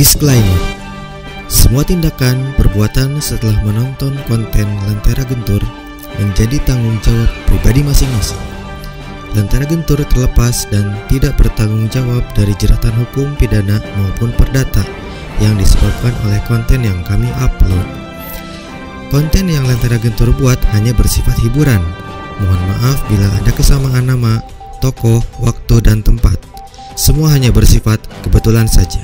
Disclaimer: semua tindakan, perbuatan setelah menonton konten Lentera Gentur menjadi tanggung jawab pribadi masing-masing. Lentera Gentur terlepas dan tidak bertanggung jawab dari jeratan hukum pidana maupun perdata yang disebabkan oleh konten yang kami upload. Konten yang Lentera Gentur buat hanya bersifat hiburan. Mohon maaf bila ada kesamaan nama, tokoh, waktu, dan tempat. Semua hanya bersifat kebetulan saja.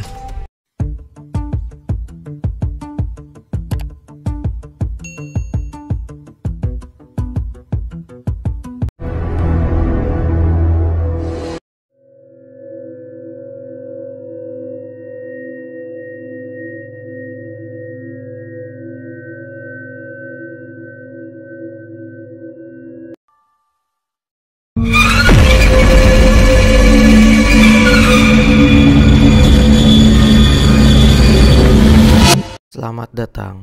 Selamat datang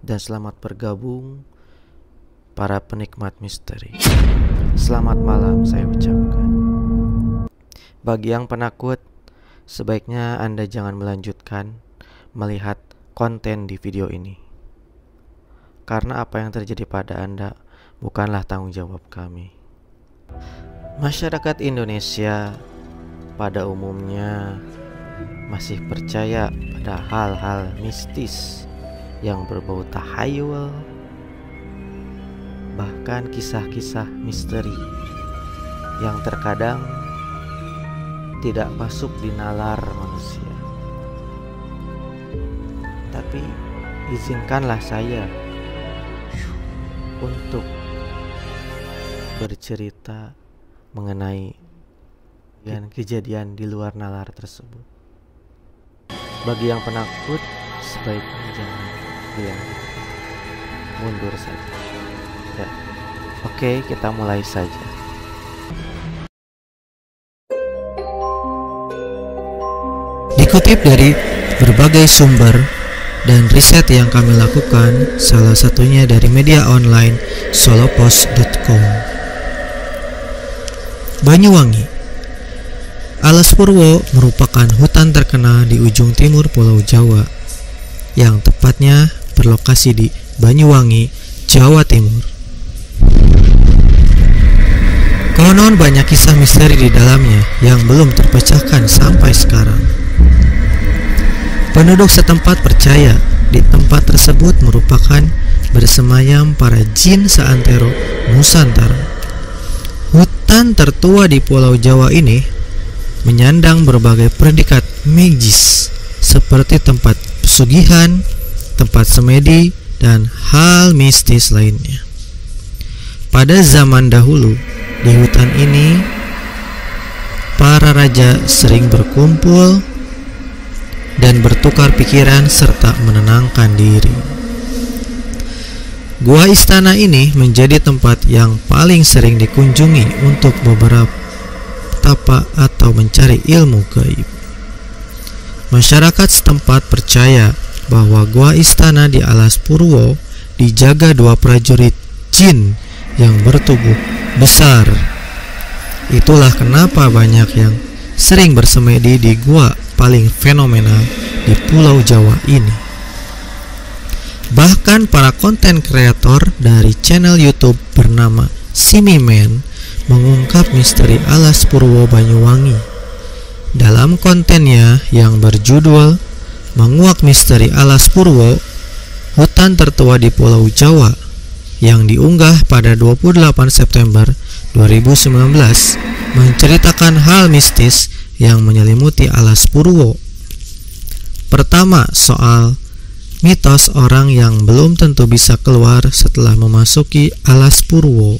dan selamat bergabung para penikmat misteri. Selamat malam saya ucapkan. Bagi yang penakut, sebaiknya Anda jangan melanjutkan melihat konten di video ini. Karena apa yang terjadi pada Anda bukanlah tanggung jawab kami. Masyarakat Indonesia pada umumnya masih percaya pada hal-hal mistis yang berbau tahayul, bahkan kisah-kisah misteri yang terkadang tidak masuk di nalar manusia. Tapi izinkanlah saya untuk bercerita mengenai kejadian di luar nalar tersebut. Bagi yang penakut, sebaiknya jangan dilanjutkan, mundur saja. Ya. Oke, kita mulai saja. Dikutip dari berbagai sumber dan riset yang kami lakukan, salah satunya dari media online solopost.com. Banyuwangi, Alas Purwo merupakan hutan terkenal di ujung timur Pulau Jawa, yang tepatnya berlokasi di Banyuwangi, Jawa Timur. Konon banyak kisah misteri di dalamnya yang belum terpecahkan sampai sekarang. Penduduk setempat percaya di tempat tersebut merupakan bersemayam para jin seantero Nusantara. Hutan tertua di Pulau Jawa ini menyandang berbagai predikat magis seperti tempat pesugihan, tempat semedi, dan hal mistis lainnya. Pada zaman dahulu, di hutan ini para raja sering berkumpul dan bertukar pikiran serta menenangkan diri. Gua istana ini menjadi tempat yang paling sering dikunjungi untuk beberapa tapa atau mencari ilmu gaib. Masyarakat setempat percaya bahwa gua istana di Alas Purwo dijaga dua prajurit jin yang bertubuh besar. Itulah kenapa banyak yang sering bersemedi di gua paling fenomenal di Pulau Jawa ini. Bahkan para konten kreator dari channel YouTube bernama Simiman mengungkap misteri Alas Purwo Banyuwangi. Dalam kontennya yang berjudul Menguak Misteri Alas Purwo, hutan tertua di Pulau Jawa, yang diunggah pada 28 September 2019, menceritakan hal mistis yang menyelimuti Alas Purwo. Pertama, soal mitos orang yang belum tentu bisa keluar setelah memasuki Alas Purwo.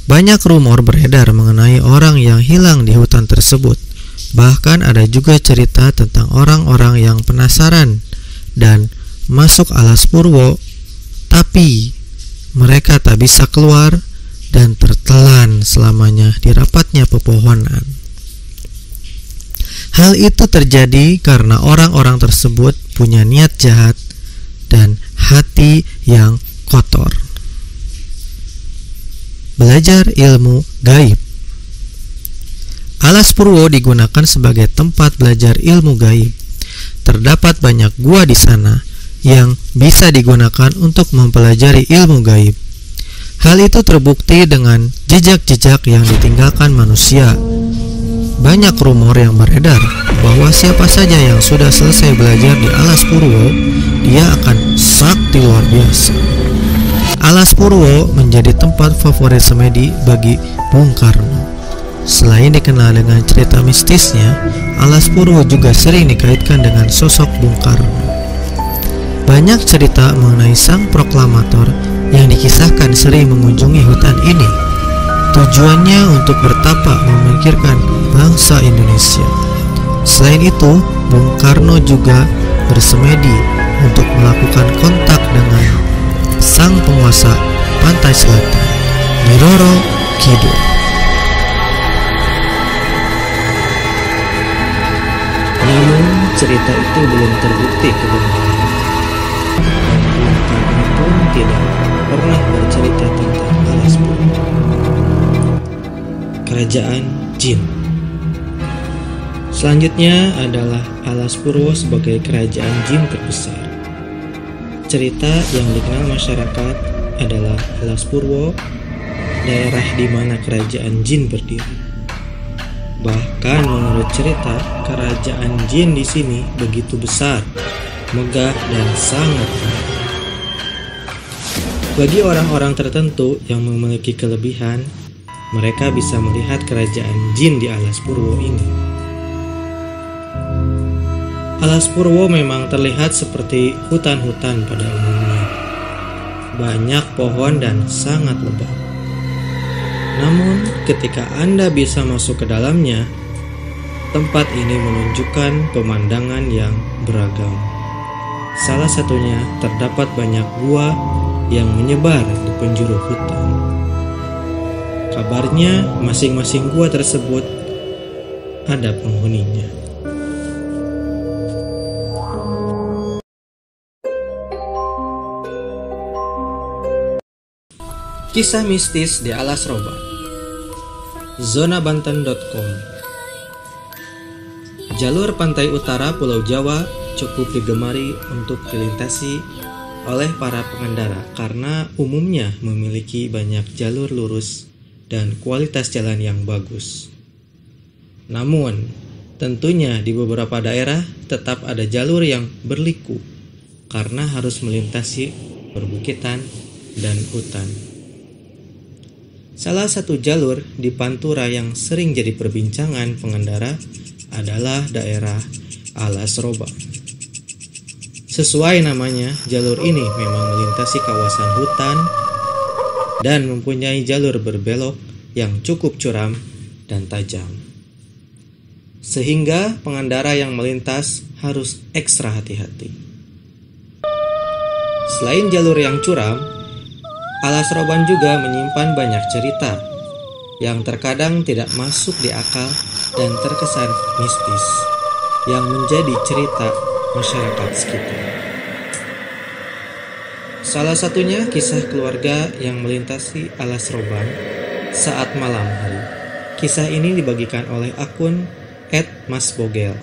Banyak rumor beredar mengenai orang yang hilang di hutan tersebut. Bahkan ada juga cerita tentang orang-orang yang penasaran dan masuk Alas Purwo, tapi mereka tak bisa keluar dan tertelan selamanya di rapatnya pepohonan. Hal itu terjadi karena orang-orang tersebut punya niat jahat dan hati yang kotor. Belajar ilmu gaib. Alas Purwo digunakan sebagai tempat belajar ilmu gaib. terdapat banyak gua di sana yang bisa digunakan untuk mempelajari ilmu gaib. Hal itu terbukti dengan jejak-jejak yang ditinggalkan manusia. Banyak rumor yang beredar bahwa siapa saja yang sudah selesai belajar di Alas Purwo, dia akan sakti luar biasa. Alas Purwo menjadi tempat favorit semedi bagi Bung Karno. Selain dikenal dengan cerita mistisnya, Alas Purwo juga sering dikaitkan dengan sosok Bung Karno. Banyak cerita mengenai sang proklamator yang dikisahkan sering mengunjungi hutan ini. Tujuannya untuk bertapa memikirkan bangsa Indonesia. Selain itu, Bung Karno juga bersemedi untuk melakukan kontak dengan sang penguasa pantai selatan, Nyi Roro Kidul. Namun cerita itu belum terbukti kebenarannya. Dan Bung Karno pun tidak pernah bercerita tentang Alas Purwo. Kerajaan Jin. Selanjutnya adalah Alas Purwo sebagai kerajaan jin terbesar. Cerita yang dikenal masyarakat adalah Alas Purwo, daerah di mana kerajaan jin berdiri. Bahkan menurut cerita, kerajaan jin di sini begitu besar, megah dan sangat indah. Bagi orang-orang tertentu yang memiliki kelebihan, mereka bisa melihat kerajaan jin di Alas Purwo ini. Alas Purwo memang terlihat seperti hutan-hutan pada umumnya. Banyak pohon dan sangat lebat. Namun, ketika Anda bisa masuk ke dalamnya, tempat ini menunjukkan pemandangan yang beragam. Salah satunya terdapat banyak gua yang menyebar di penjuru hutan. Kabarnya, masing-masing gua tersebut ada penghuninya. Kisah mistis di Alas Roban. Zonabanten.com. Jalur pantai utara Pulau Jawa cukup digemari untuk dilintasi oleh para pengendara karena umumnya memiliki banyak jalur lurus dan kualitas jalan yang bagus. Namun, tentunya di beberapa daerah tetap ada jalur yang berliku karena harus melintasi perbukitan dan hutan. Salah satu jalur di Pantura yang sering jadi perbincangan pengendara adalah daerah Alas Roban. Sesuai namanya, jalur ini memang melintasi kawasan hutan dan mempunyai jalur berbelok yang cukup curam dan tajam. Sehingga pengendara yang melintas harus ekstra hati-hati. Selain jalur yang curam, Alas Roban juga menyimpan banyak cerita yang terkadang tidak masuk di akal dan terkesan mistis yang menjadi cerita masyarakat sekitar. Salah satunya kisah keluarga yang melintasi Alas Roban saat malam hari. Kisah ini dibagikan oleh akun @masbogel.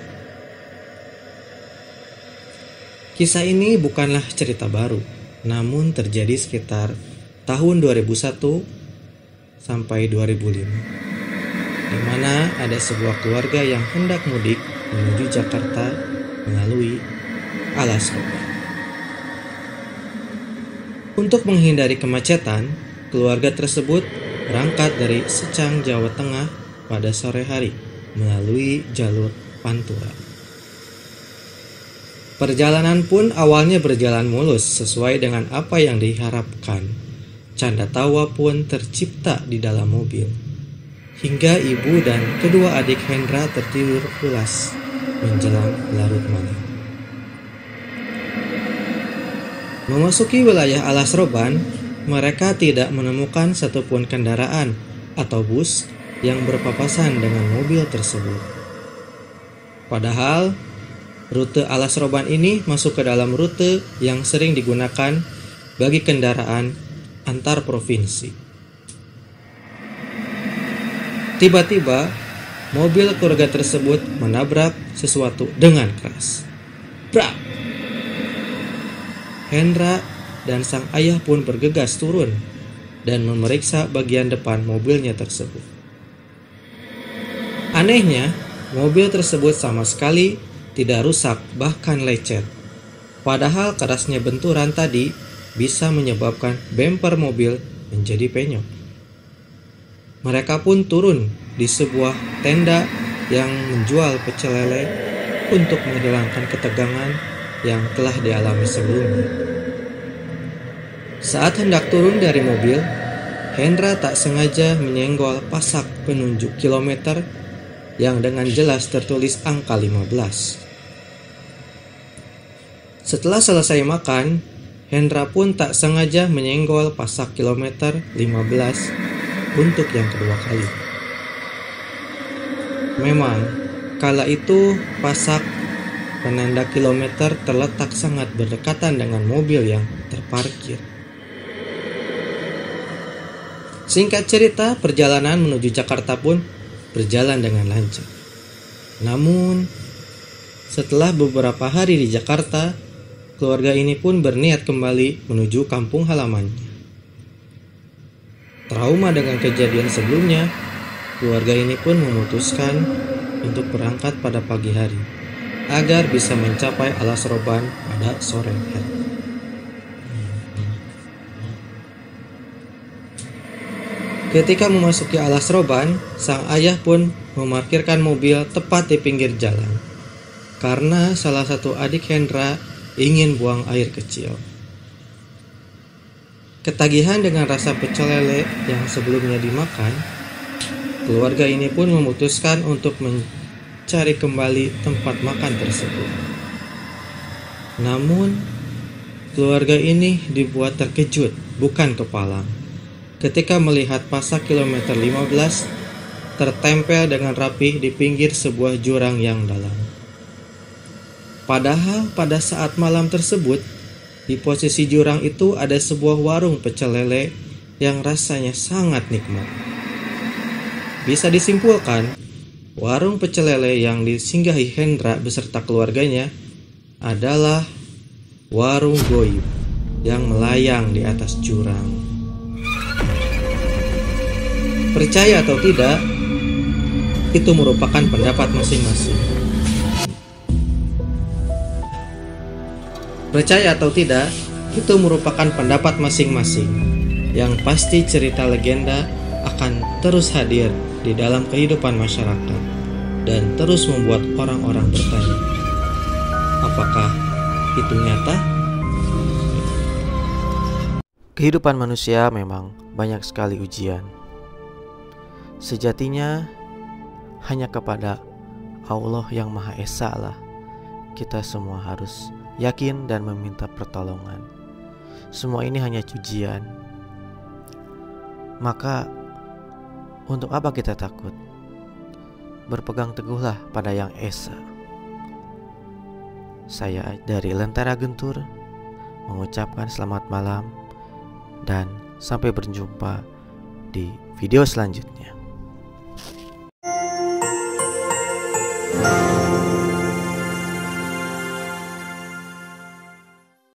Kisah ini bukanlah cerita baru, namun terjadi sekitar tahun 2001 sampai 2005, di mana ada sebuah keluarga yang hendak mudik menuju Jakarta melalui Alas Roban. Untuk menghindari kemacetan, keluarga tersebut berangkat dari Secang, Jawa Tengah pada sore hari melalui jalur Pantura. Perjalanan pun awalnya berjalan mulus sesuai dengan apa yang diharapkan. Canda tawa pun tercipta di dalam mobil, hingga ibu dan kedua adik Hendra tertidur pulas menjelang larut malam. Memasuki wilayah Alas Roban, mereka tidak menemukan satupun kendaraan atau bus yang berpapasan dengan mobil tersebut. Padahal, rute Alas Roban ini masuk ke dalam rute yang sering digunakan bagi kendaraan antar provinsi. Tiba-tiba, mobil keluarga tersebut menabrak sesuatu dengan keras. Brak! Hendra dan sang ayah pun bergegas turun dan memeriksa bagian depan mobilnya tersebut. Anehnya, mobil tersebut sama sekali tidak rusak, bahkan lecet. Padahal kerasnya benturan tadi bisa menyebabkan bemper mobil menjadi penyok. Mereka pun turun di sebuah tenda yang menjual pecel lele untuk menghilangkan ketegangan yang telah dialami sebelumnya. Saat hendak turun dari mobil, Hendra tak sengaja menyenggol pasak penunjuk kilometer yang dengan jelas tertulis angka 15. Setelah selesai makan, Hendra pun tak sengaja menyenggol pasak kilometer 15 untuk yang kedua kali. Memang, kala itu pasak penanda kilometer terletak sangat berdekatan dengan mobil yang terparkir. Singkat cerita, perjalanan menuju Jakarta pun berjalan dengan lancar. Namun, setelah beberapa hari di Jakarta, keluarga ini pun berniat kembali menuju kampung halamannya. Trauma dengan kejadian sebelumnya, keluarga ini pun memutuskan untuk berangkat pada pagi hari agar bisa mencapai Alas Roban pada sore hari. Ketika memasuki Alas Roban, sang ayah pun memarkirkan mobil tepat di pinggir jalan karena salah satu adik Hendra ingin buang air kecil. Ketagihan dengan rasa pecel lele yang sebelumnya dimakan, keluarga ini pun memutuskan untuk mencari kembali tempat makan tersebut. Namun, keluarga ini dibuat terkejut, bukan kepalang, ketika melihat pasak kilometer 15 tertempel dengan rapih di pinggir sebuah jurang yang dalam. Padahal pada saat malam tersebut, di posisi jurang itu ada sebuah warung pecel lele yang rasanya sangat nikmat. Bisa disimpulkan, warung pecel lele yang disinggahi Hendra beserta keluarganya adalah warung goib yang melayang di atas jurang. Percaya atau tidak, itu merupakan pendapat masing-masing. Percaya atau tidak, itu merupakan pendapat masing-masing. Yang pasti cerita legenda akan terus hadir di dalam kehidupan masyarakat dan terus membuat orang-orang bertanya, apakah itu nyata? Kehidupan manusia memang banyak sekali ujian. Sejatinya hanya kepada Allah yang Maha Esa lah kita semua harus yakin dan meminta pertolongan. Semua ini hanya ujian. Maka untuk apa kita takut? Berpegang teguhlah pada Yang Esa. Saya dari Lentera Gentur mengucapkan selamat malam dan sampai berjumpa di video selanjutnya.